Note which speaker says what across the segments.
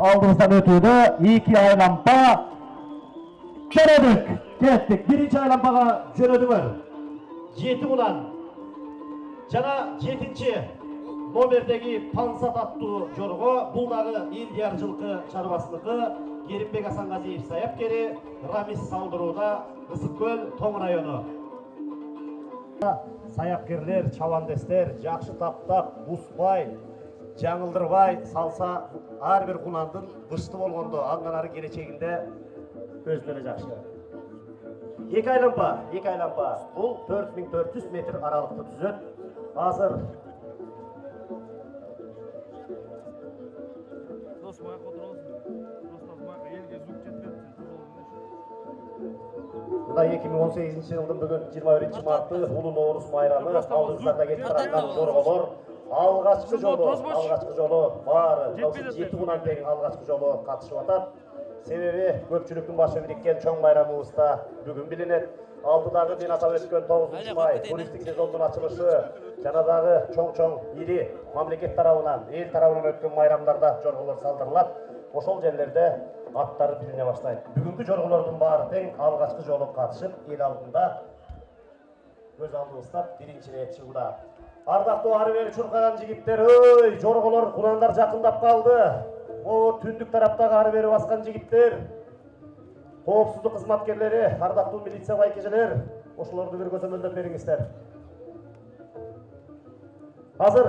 Speaker 1: aldığımızdan ötüydü. 2 aylampa jönödük. Kettik. Birinci aylampaga jönödüңөр. 7 ulan. Jana 7-ci номердеги Пансат аттуу жорго, бул дагы Илдияр жылкы чарбасыныкы, Керимбек Асанғазиев саяпкери, Рамис салдырууда Ысык көл Тоң району. Саяпкерлер, чабандестер, жакшы таптап, бузбай, жаңылдырбай салса ар бир кунандын бышты болгондо андан ары келечегинде өзүнө эле жакшы. Эки айлампа. Бул 4400 метр аралыкты түзөт. Азыр Мына 2018 жылдын бүгүн 21 марты улуу Ноорус майрамы алдыңыздарда кетип бараткан жорголор алгачкы жолу баары 7 кунан тең алгачкы жолу катышып атат. Себеби көпчүлүктүн башы бириккен чоң майрамыбызда бүгүн билинет. Алдыдагы мен атап өткөн 9 май туристтик сезондун ачылышы жана дагы чоң ири мамлекет тарабынан, эл тарабынан өткөн майрамдарда жорголор салдырылат. Ошол жерлерде аттары билине баштайт. Бүгүнкү жорголордун баары тең алгачкы жолу катышып, эл алдында көз алдыбызда биринчи рет чыгууда. Ардактуу ары бери чуркаган жигиттер, ой, жорголор кунандар жакындап калды. О, түндүк тараптагы ары бери баскан жигиттер, коопсуздук кызматкерлери, ардактуу милиция байкежелер, ошолорду бир көзөмөлдөп бериңиздер. Азыр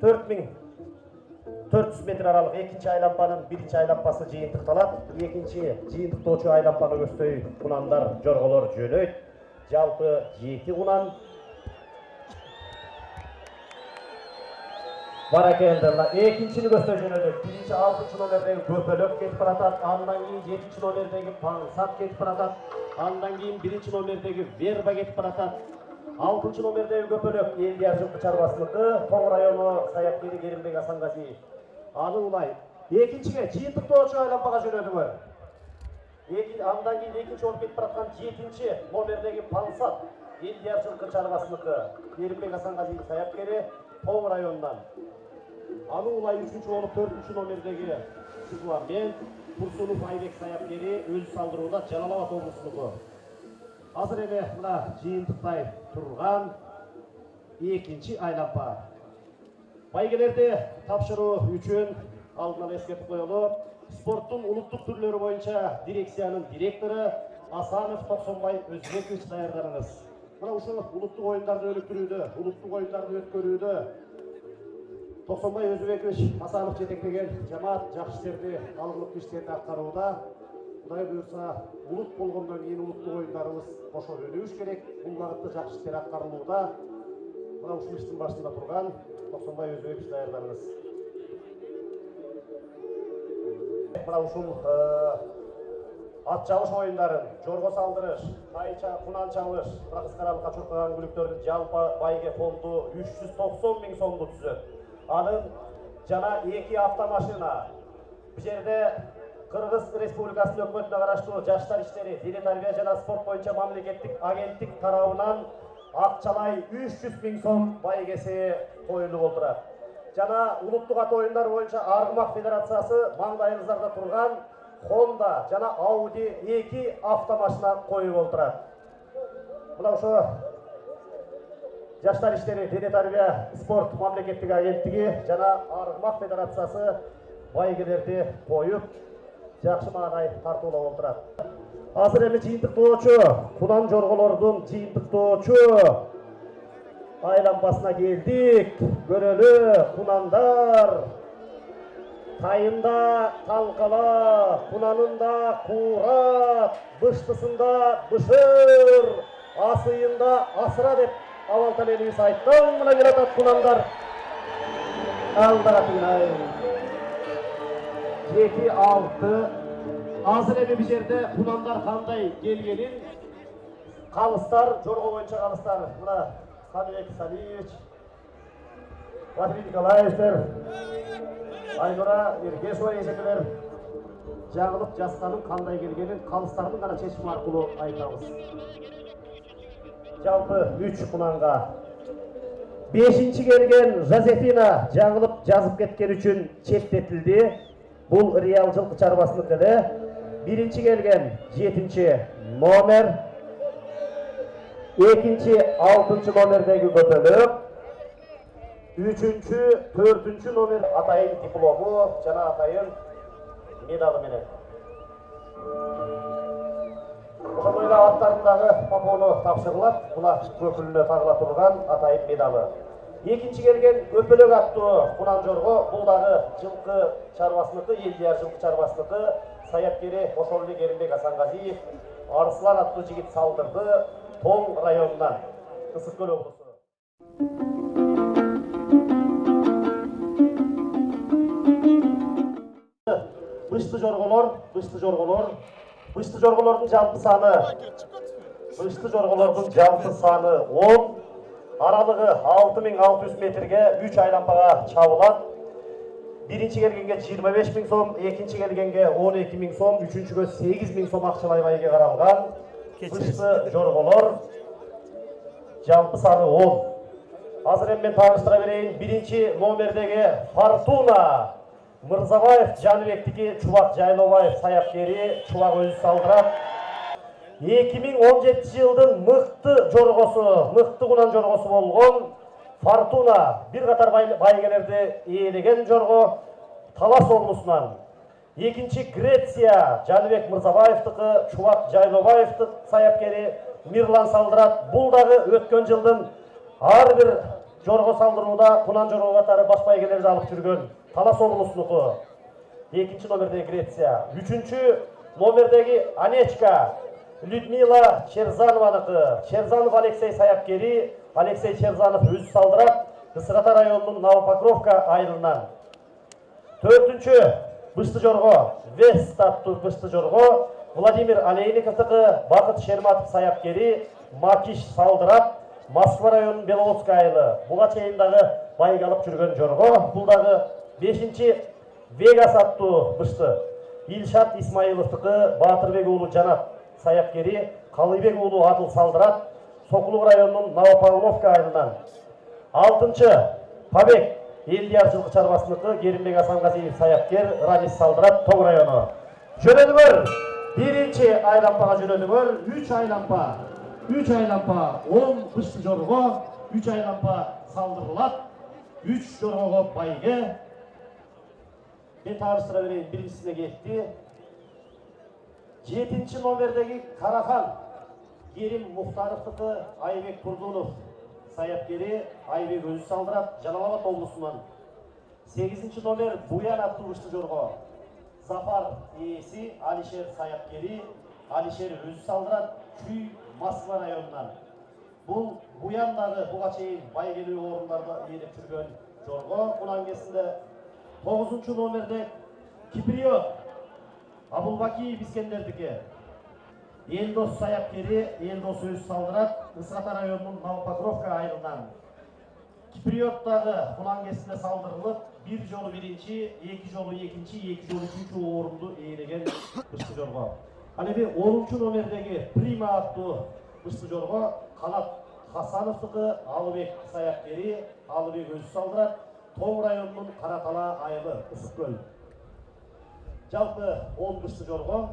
Speaker 1: 4400 метр аралык экинчи айлампанын биринчи айлампасы жыйынтыкталат. Экинчи жыйынтыктоочу айлампаны көздөй кунандар, жорголор жөнөйт. Жалпы 7 кунан Баракелдерла экинчини көздөй жөнөдүк. Биринчи 6 номердеги Көпөлөк кетип баратат. Андан кийин 7 номердеги Пансат кетип баратат. Андан кийин 1 номердеги Верба кетип баратат. 6 номердеги Көпөлөк Илдияр жылкы чарбасыныкы, Тоң району саяпкери Керимбек Асанғазиев. Аны улай экинчиге жыйынтыктоочу айлампага жөнөдүңөр. Андан кийин экинчи болуп кетип бараткан 7 номердеги Пансат Илдияр жылкы чарбасыныкы, Керимбек Асанғазиев саяпкери Тоң районунан. Аны улай 3-чү болуп 4-чү номердеги Сызуанбек Турсунов Айбек саяпкери өзү салдырууда Жалал Абад облусунуку. Азыр эле мына жыйынтыктай турган экинчи айлампа. Байгелерди тапшыруу үчүн алдын ала эскертип коелу. Спорттун улуттук түрлөрү боюнча дирекциянын директору Асанов Токсонбай Өзбекович даярдарыңыз. Мына ушул улуттук оюндарды өнүктүрүүдө, улуттук оюндарды өткөрүүдө Токсонбай Өзбекович Асанов жетектеген жамаат жакшы иштерди, алгылык иштерди аткарууда. Кудай буюрса, улут болгондон кийин улуттук оюндарыбыз кошо өнүгүш керек. Бул багытта жакшы иштер аткарылууда. Мына ушул иштин башында турган Токсонбай Өзбекович даярдарыңыз. Мына ушул ат чабыш оюндарын, жорго салдырыш, тайча, кунан чабыш, кыскаралыкка чуркаган күлүктөрдүн жалпы байге фонду 390 000 сомду түзөт. Анын жана 2 автомашина. Бул жерде Кыргыз Республикасынын өкмөтүнө караштуу жаштар иштери, дене тарбия жана спорт боюнча мамлекеттик агенттик тарабынан акчалай 300 000 сом байгеси коюлуп отурат. Жана улуттук ат оюндары боюнча Аргымак федерациясы маңдайыңыздарда турган Honda жана Audi 2 автомашина коюп отурат. Мына ошо жаштар иштери, дене тарбия спорт мамлекеттик агенттиги жана Аргымак федерациясы байгелерди коюп жакшы маанай тартуулап отурат. Азыр эми жыйынтыктоочу, кунан жорголордун жыйынтыктоочу айлампасына келдик. Көрөлү, кунандар тайында талкала, кунанында куурат, быштысында бышыр, асыйында асыра деп абалта элибиз айткан. Мына келатат кунандар. Алдыратыңай 7-6. Азыр эми бул жерде кунандар кандай келгенин калыстар, жорго боюнча калыстар. Мына Ханыбек Салиевич, Василий Николаевичтер, Айнура Эргешова эсекелер жаңылып жазганын кандай келгенин калыстардын гана чечими аркылуу айтабыз. Жалпы 3 кунанга 5-ші келген Жозефина жаңылып жазып кеткен үшін четтетілді. Бұл Реал жылқы чарбасыныкы. 1-ші келген 7-ші номер, 2-ші 6-ші номердегі көтөлөк, 3-ші 4-ші номер атайын диплому жана атайын медалы менен. Ошондой аттарындағы попону тапшырылат, мына көпүлүнө тагыла турган атайын медалы. 2-ші келген көпөлөк аттуу кунан жорго, бул дагы жылкы чарбасыныкы, Элдияр жылкы чарбасыныкы, саяпкери Ошолли Керимбек Асанғазиев, Арслан аттуу жигит салдырды, Тоң районунан, Ысык көл облусу. Бышты жорголордун жалпы саны 10, аралыгы 6600 метрге 3 айлампага чабылат. 1-ші келгенге 25 000 сом, 2-ші келгенге 12 000 сом, 3-шіге 8 000 сом акчалай байге каралган. Бышты жорголор жалпы саны 10. Азыр мен тааныштыра берейин. 1-ші номердеги Фортуна Мырзабаев Жаныбектики, Чубак Жайлобаев саяпкери, Чубак өзү салдырат. 2017 жылдын мыкты жоргосу, мыкты кунан жоргосу болгон Фортуна бир катар байгелерди ээлеген жорго Талас облусунан. 2-ші Греция Жаныбек Мырзабаевдики, Чубак Жайлобаевдик саяпкери Мирлан салдырат. Бул дагы өткөн жылдын ар бир жорго салдырууда кунан жорго катары баш байгелерди алып жүргөн Талас облусунуку. 2-ші номердеги Греция. 3-ші номердеги Анечка Людмила Черзанованыкы. Черзанов Алексей саяпкери, Алексей Черзанов өзү салдырат. Ысык-Ата районунун Новопокровка айылынан. 4-ші бышты жорго, Вест аттуу бышты жорго, Владимир Алейниковдыкы, Бакыт Шерматов саяпкери, Макиш салдырат. Москва районунун Беловодская айылы. Буга чейин дагы байга алып жүргөн жорго. Бул дагы 5-ші Вегас аттуу бышты. Илшат Исмаиловдыкы, Батырбек уулу Жанат саяпкери, Калыбек уулу Адыл салдырат. Сокулук районунун Новопавловка айылынан. 6-ші Побег Элдияр жылкы чарбасыныкы, Керимбек Асанғазиев саяпкер, Рамис салдырат, Тоң району. Жөнөлүңөр. 1-ші айлампага жөнөлүңөр. 3 айлампа. 3 айлампа 10 бышты жорго, 3 айлампа салдырылат. 3 жоргого байге. Мен тааныштыра берейин, биринчисине кетти. 7-ші номердеги Карахан Керим Мухтаровдыкы, Айбек Турдунов саяпкери, Айбек өзү салдырат, Жалал Абад облусунан. 8-ші номер Буян аттуу бышты жорго, Зафар ээси, Алишер саяпкери, Алишер өзү салдырат, Чүй Москва районунан. Бул Буян дагы буга чейин байгелүү орундарда ээлеп жүргөн жорго. Кунан кезинде 9-ші номерде Киприот Абулбакиев Искендердики. Элдос саяпкери, Элдос өзү салдырат, Ысык-Ата районунун Новопокровка айылынан. Киприот дагы кунан кезинде салдырылып, бир жолу 1-ші, 2 жолу 2-ші, 2 жолу 3-ші орунду ээлеген бышты жорго. Ал эми 10-ші номердеги Прима аттуу бышты жорго Канат Хасановдыкы, Алыбек саяпкери, Алыбек өзү салдырат, Тоң районунун Каратала айылы, Ысык көл. Жалпы 10 бышты жорго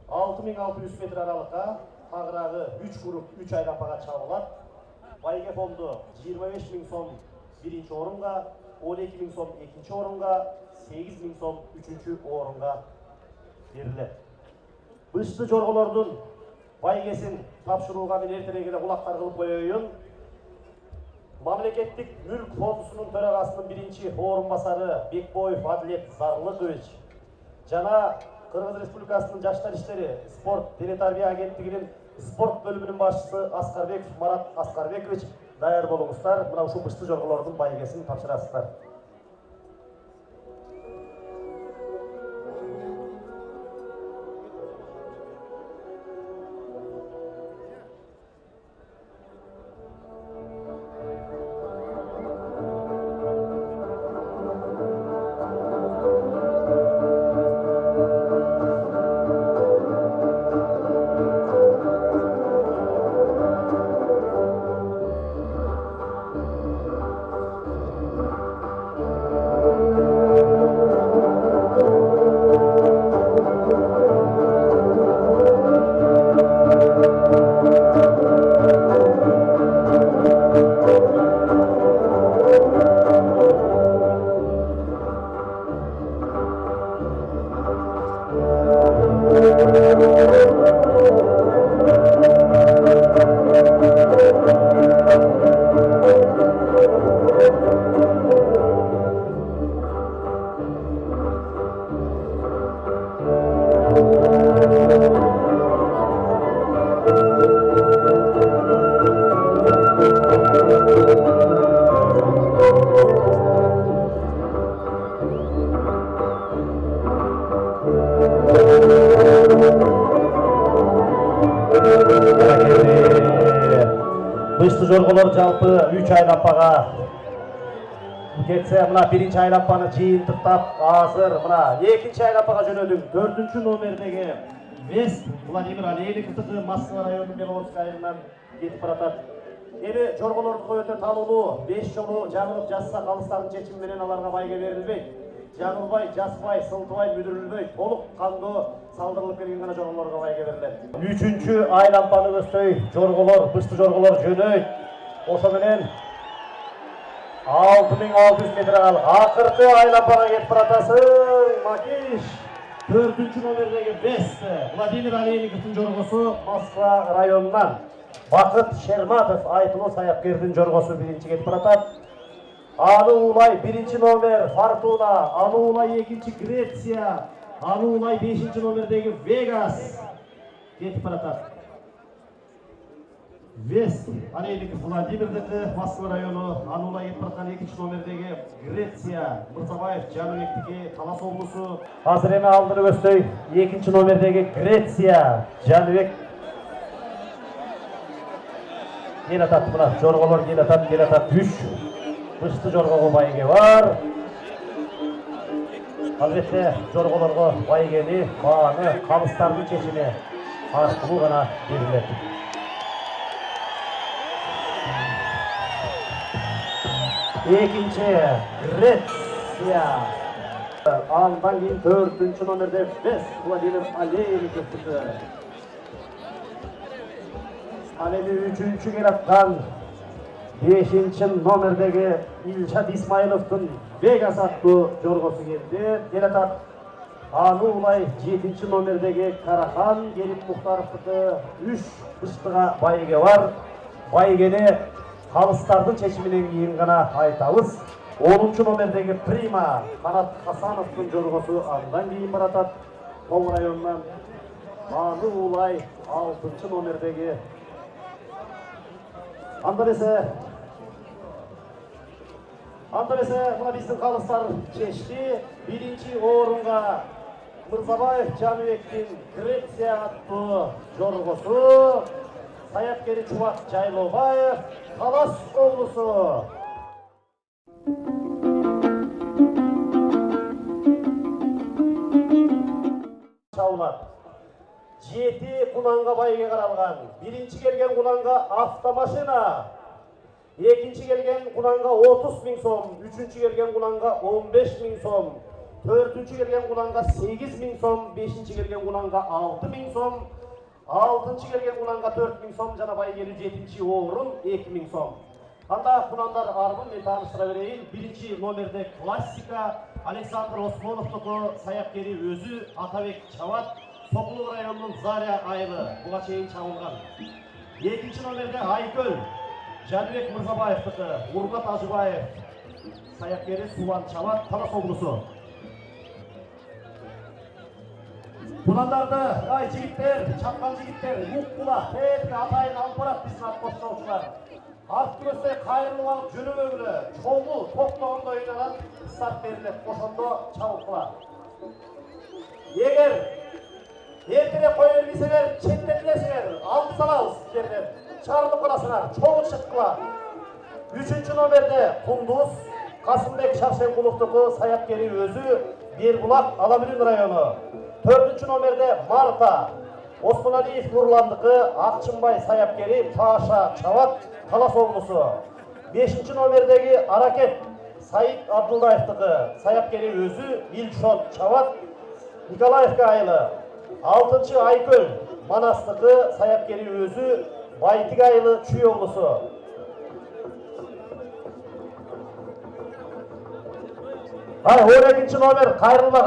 Speaker 1: 6600 метр аралыкка, тагыраагы 3 групп 3 айлампага чабылат. Байге фонду 25 000 сом 1-ші орунга, 12 000 сом 2-ші орунга, 8 000 сом 3-ші орунга берилет. Бышты жорголордун байгесин тапшырууга мен эртерээк эле кулактар кылып коеюн. Мамлекеттик мүлк фондусунун төрагасынын 1-ші орун басары Бекбоев Адилет Зарлыкович жана Кыргыз Республикасынын Жаштар иштери спорт телекарбия агенттигинин спорт бөлүмүнүн башчысы Аскарбеков Марат Аскарбекович даяр болуңуздар. Мына ушул бышты жорголордун байгесин тапшырасыздар. Bıştı jorgolar жалпы 3 aylanpaga ketсе, мына birinci aylanpаны жыйынтыктап азыр мына экинчи aylanpaga жөнөдүк. 4-чү номердеги Вест Владимир Олейниковдуку Москва району Белорусская айылынан кетип баратат. Эми жорголордуку өтө таанылуу 5 жолу жаңылып жатса калыстардын чечими менен аларга байге берилбейт. Жаңылбай, жаспай, сылтыбай, мүдүрүлбөй, толук кандуу салдырылып келген гана жорголорго байге берилет. 3-чү айлампаны көздөй жорголор, бышты жорголор жөнөйт. Ошо менен 6600 метр калып, акыркы айлампага кетип баратасың, Макиш. 4-чү номердеги Вест Владимир Олейниковдун жоргосу Москва районунан. Бакыт Шерматов айтылуу саяпкердин жоргосу биринчи кетип баратат. Аны улай 1-чи номер Фортуна, аны улай 2-чи Греция, аны улай 5-чи номердеги Вегас кетип баратат. Вест Олейников Владимирдики Москва району, аны улай кетип бараткан 2-чи номердеги Греция, Мырзабаев Жаныбектики Талас облусу. Азыр эми алдыны көздөй 2-чи номердеги Греция, Жаныбек келатат, мына жорголор келатат 3 бышты жоргого байге бар. Албетте жорголорго байгени бааны калыстардын чечими аркылуу гана берилет. Экинчи Греция. Андан кийин 4-чү номерде Вест Владимир Олейниковдуку. Ал эми 3-чү келаткан 5-чи номердеги Илшат Исмаиловдун Вегас аттуу жоргосу келатат. Аны улай 7-чи номердеги Карахан Келип Мухтаровдуку 3 быштыга байге бар. Байгени калыстардын чечиминен кийин гана айтабыз. 10-чу номердеги Прима Канат Хасановдун жоргосу андан кийин баратат. Тоң районунан. Аны улай 6-чы номердеги Анда бесе мына биздин калыстар чечти. 1-чи орунга Мырзабаев Жаныбектин Греция аттуу жоргосу, саяпкери Чубак Жайлообаев Талас облусу. Чаулат 7 кунанга байге каралган. 1-чи келген кунанга автомашина, 2-чи келген кунанга 30 000 сом, 3-чү келген кунанга 15 000 сом, 4-чү келген кунанга 8 000 сом, 5-чи келген кунанга 6 000 сом, 6-чы келген кунанга 4 000 сом, жана байгени 7-чи орун 2 000 сом. Анда кунандар арбын мен тааныштыра берейин. 1-чи номерде классика Александр Осмоновдуку, саяпкери өзү Атабек Чабат, Сокулук районунун Заря айылы, буга чейин чабылган. 2-чи номерде Айкөл Жаныбек Мырзабаевдуку, Урмат Ажыбаев, саяпкери Сулан Чабат, Талас облусу. Кунандарды, ай жигиттер, чапкан жигиттер, муккула, тепке атайын алып барат биздин ат коштоочулар. Артты көздөй кайрылып алып жүрүбөгүлө, чогуу токтогондо ыйнанат, старт берилет, ошондо чабып калат. Эгер эртерээк кое бербесеңер, четтетилесиңер, алып салабыз жерден. Чыгарылып каласыңар, чогуу чыккыла. 3-чү номерде Кундуз Касымбек Шаршенкуловдуку, саяпкери өзү Бербулак Аламүрүн району. 4-чү номерде Марта Осмоналиев Нурландыкы, Акчынбай саяпкери Паша Чабат, Талас облусу. 5-чү номердеги Аракет Саид Абдулдаевдыкы, саяпкери өзү Илшон Чабат, Николаевка айылы. 6-чы Айкөл Манастыкы, саяпкери өзү Байтик айылы, Чүй облусу. Ай, 12-чи номер, кайрылба,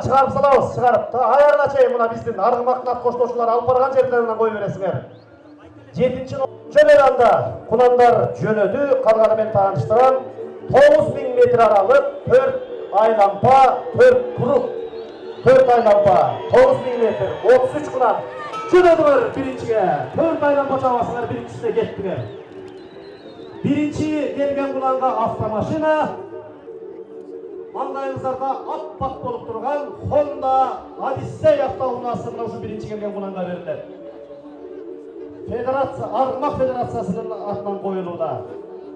Speaker 1: чыгарып салабыз, чыгарып. Аярына чейин мына биздин аргымактын ат коштоочулар алып барган жерден кой бересиңер. 7-чи номер анда кунандар жөнөдү, калганы мен тааныштырам. 9000 метр аралык 4 айлампа, 4 круг. 4 айлампа, 9000 метр, 33 кунан. Жөнөдүңөр 1-чиге. 4 айлампа чабасыңар, 1-чисине кеттиңер. 1-чи келген кунанга автомашина, маңдайыңыздарда аппак болуп турган Honda Odyssey автоунаасына ушу 1-чи келген кунанга берилет. Argımak Federatsiyasının atынан koyuluуда.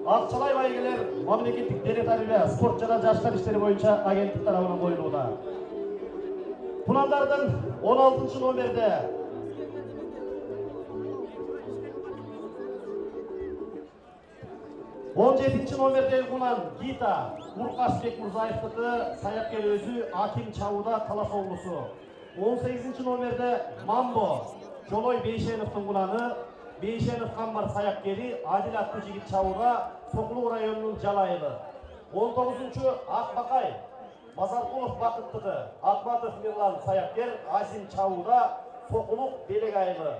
Speaker 1: Акчалай байгелер мамлекеттик дене тарбия, спорт жана жаштар иштери боюнча агенттик тарабынан коюлууда. Кунандардын 16-номерде 17-номердеги кунан Гита Уркашбек Мурзаевдики саяпкер өзү Аким Чабуда Талас облусу. 18-номерде Мамбо Жолой Бейшеновдун кунаны Бейшенов Камбар саяпкери Адил аттуу жигит Чабуда Сокулук районунун жалайылы. 19-чу Акбакай Мазаркулов Бакыттыгы Акматов Мирлан саяпкер Азим Чабуда Сокулук Белек айылы.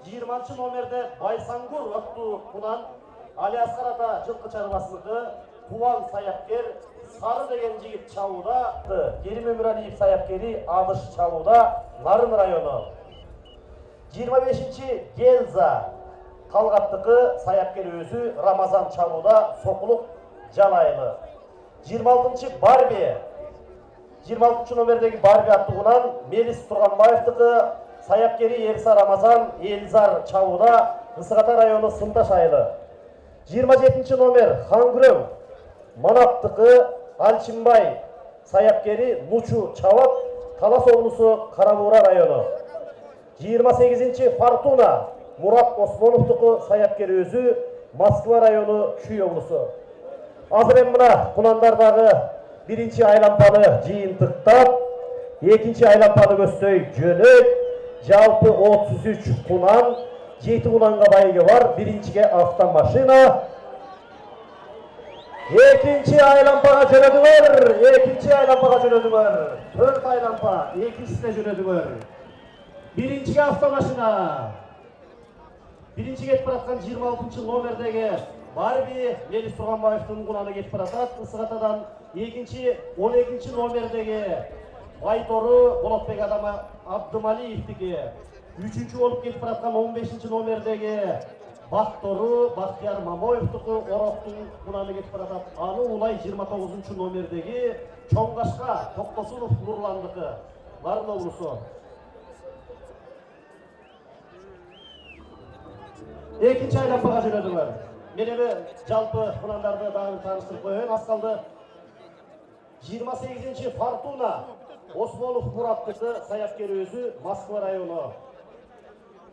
Speaker 1: 20-номерде Байсангур аттуу кунан Али Аскар ата жылкы чарбасындагы Кубан саяпкер Сары деген жигит Чабуда, Керим Өмүралиев саяпкери Абыш Чабуда, Нарын району. 25-чи Гелза Талгаттыкы саяпкер өзү Рамазан Чабуда, Сокулук Жалайылы. 26-чи Барби 26 номердеги Барби аттугунан Мелис Турганбаевдики саяпкери Ерса Рамазан Элизар Чабуда, Ысыгата району Сымташ айылы. 27 номер Хангүрөм Манаптыкы Алчимбай саяпкери Нучу Чабат, Талас облусу Карабуура району. 28-чи Фортуна Мурат Осмоновдуку саяпкери өзү Москва району Чүй облусу. Азыр эми мына кунандардагы биринчи айлампаны жыйынтыктап, экинчи айлампаны көздөй жөнөйт. Жалпы 33 кунан, 7 кунанга байыгы бар. Биринчиге автомашина. Экинчи айлампага жөнөдүңөр. Экинчи айлампага жөнөдүңөр. 4 айлампа, экинчисине жөнөдүңөр. Биринчиге автомашина. Биринчиге кетип бараткан 26 номердеги Барби Мелис Турганбаевдин кунаны кетип баратат. Ысыгатадан 12 номердеги Байтору Болотбек Абдымалиевдики. 3-чү болуп кетип бараткан 15 номердеги Бактору Бактияр Мамоевдики Ороктун кунаны кетип баратат. Аны улай 29 номердеги Чоңгашка Токтосунов Нурландыкы, Нарын облусу. Экинчи айлампага жөнөдүңөр. Мен эми жалпы кунандарды дагы тааныштырып коеюн. Аз калды. 28-чи Фортуна Осмонов Мураттыгы саяпкери өзү Москва району.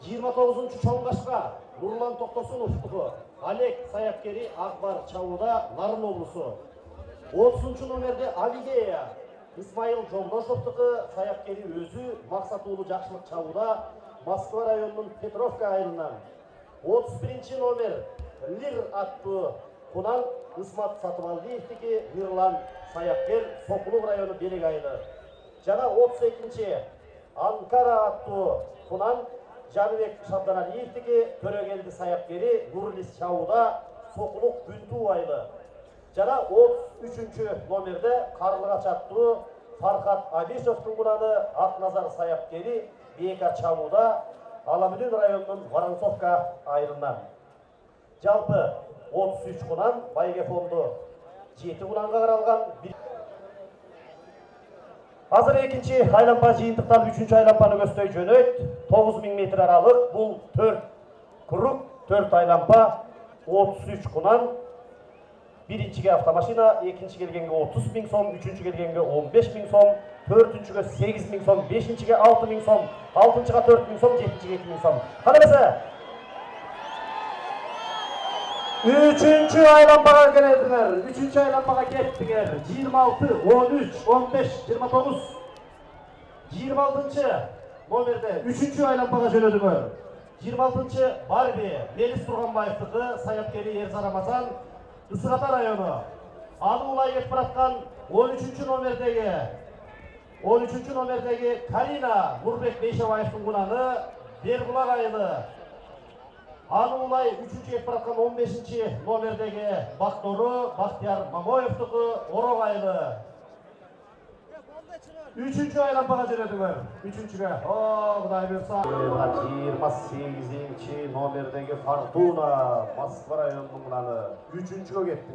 Speaker 1: 29-чу Чоңгашка Нурлан Токтосуновдуку Олег саяпкери Акбар Чабуда, Нарын облусу. 30-чу номерде Авидея Исмайыл Жолдошовдуку саяпкери өзү Максат уулу Жакшылык Чабуда, Москва районунун Петровка айылынан. 31-чи номер Лир аттуу кунан Исмат Сатыбалдиевдики Мирлан саяпкер Сокулук району Белек айылы. Жана 32-чи Анкара аттуу кунан Жаныбек Шабданалиевдики Төрөгелди саяпкери Нурлис Чабуда, Сокулук Бүнтүү айылы. Жана 33-чү номерде Карлыгач аттуу Фархат Абишовдун кунаны Акназар саяпкери Бека Чабуда, Аламүдүн районунун Воронцовка айылынан. Жалпы 33 кунан байге фонду 7 кунанга каралган. Азыр экинчи айлампа жыйынтыктан 3-чү айлампаны көздөй жөнөйт. 9000 метр аралык. Бул 4 круг, 4 айлампа, 33 кунан. Биринчиге автомашина, экинчи келгенге 30.000 сом, үчүнчү келгенге 15.000 сом, төртүнчүгө 8.000 сом, бешинчиге 6.000 сом, алтынчыга 4.000 сом, жетинчиге 2.000 сом. Кана эмесе? Üçüncü aylampaga kelediler. Üçüncü aylampaga kettiler. 26, 13, 15, 29. 26. Номерде üçüncü aylampaga жөнөдүңөр. 26 Барби Мелис Турганбаевдики саяпкери Ерса Рамазан, Ысыгата району. Аны улай кетип бараткан 13 номердеги Карина Нурбек Бейшебаевдин кунаны Бербулак айылы. Аны улай 3-чү кетип бараткан 15 номердеги Бактору Бактияр Мамоевдики Орок айылы. 3-чү айлампага жөнөдүңөр. 3-чүгө. Кудай буйрса. 28 номердеги Фортуна Москва районунун кунаны 3-чүгө кетти.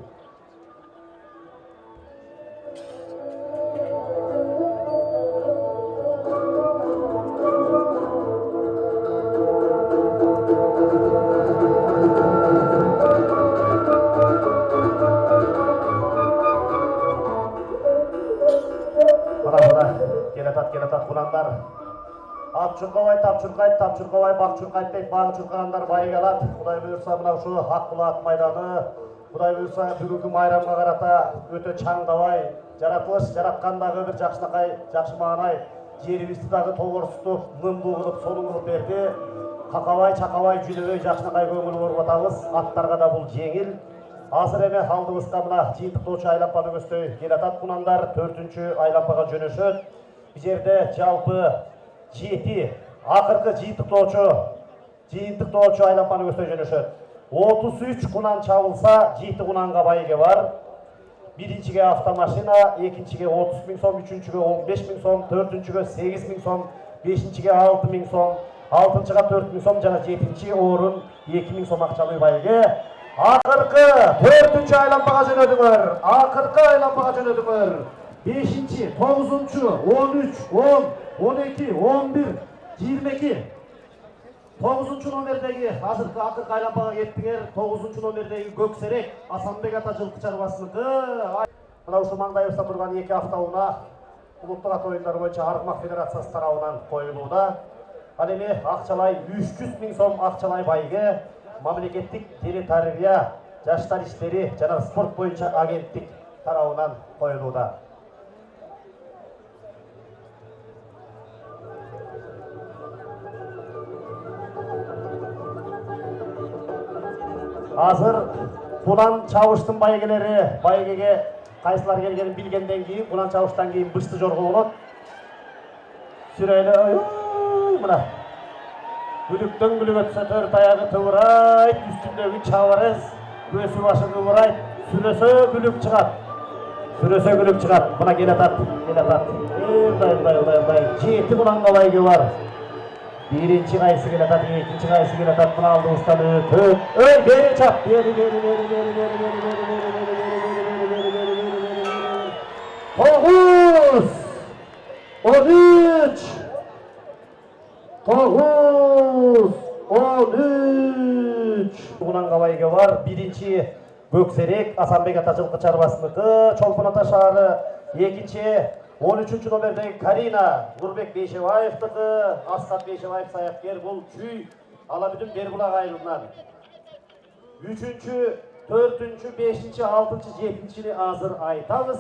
Speaker 1: Бакчуркабай тапчуркайт, Тапчуркабай Бакчуркайт дейт, багы чуркагандар байыга алат. Кудай буйрса мына ушу Ак Булат майданы, Кудай буйрса бүгүнкү майрамга карата өтө чаңдабай, жаратылыш жараткандагы бир жакшынакай, жакшымаанай, жерибизди дагы тогорсутуп, мымдуу кылып, сонун кылып берди. Какабай, чакабай, жүдөбөй жакшынакай көңүл буруп атабыз. Аттарга да бул жеңил. Азыр эме алдыбызга мына жыйынтыктоочу айлампаны көздөй келатат кунандар 4-чү айлампага жөнөшөт. Бу жерде жалпы 7 акыркы жыйынтыктоочу айлампаны көздөй жөнөшөт. 33 кунан чабылса 7 кунанга байыге бар. Биринчиге автомашина, экинчиге 30 000 сом, үчүнчүгө 15 000 сом, төртүнчүгө 8 000 сом, бешинчиге 6 000 сом, алтынчыга 4 000 сом жана жетинчи орун 2 000 сом акчалуу байыге. Акыркы 4-чү айлампага жөнөдүңөр. Акыркы айлампага жөнөдүңөр. 5-чи, 9-чу, 13, 10, 12, 11, 22. 9-чу номердеги азыркы акыркы айлампага кеттиңер. 9-чу номердеги Көксерек Асанбек ата жылкы чарбасыныкы. Мына ушу маңдайыбызда турган 2 автоунаа улуттук ат оюндары боюнча Аргымак федерациясы тарабынан коюлууда. Ал эми акчалай 300 000 сом акчалай байыге мамлекеттик телетарбия, жаштар иштери жана спорт боюнча агенттик тарабынан коюлууда. Азыр кунан чабыштын байгелери байгеге кайсылар келгенин билгенден кийин, кунан чабыштан кийин бышты жорго болот. Сүрөйлө мына Gülükten gülük ötse tört ayağı tıvırayt, üstündeki çavarız, göğsü başı kıvırayt, sürese gülük çıkart. Sürese gülük çıkart. Buna gel atat, gel atat. Day. Jeti bunanga baygı var. Birinci kayısı gel atat, ikinci kayısı gel atat. Buna aldı ustalığı, tört. Beri çap. Beri. 9, 13. Kunanga bayge var. Birinci Gökserek Asambek ata жылкы чарбасыныкы, Чолпон ата шаары. Экинчи 13-чү номердеги Карина Нурбек Бейшебаевдыкы, Аскат Бейшебаев саяпкер, бул Чүй Алабүдүн Бербулак айылынан. 3-чү, 4-чү, 5-чи, 6-чы, 7-чини азыр айтабыз.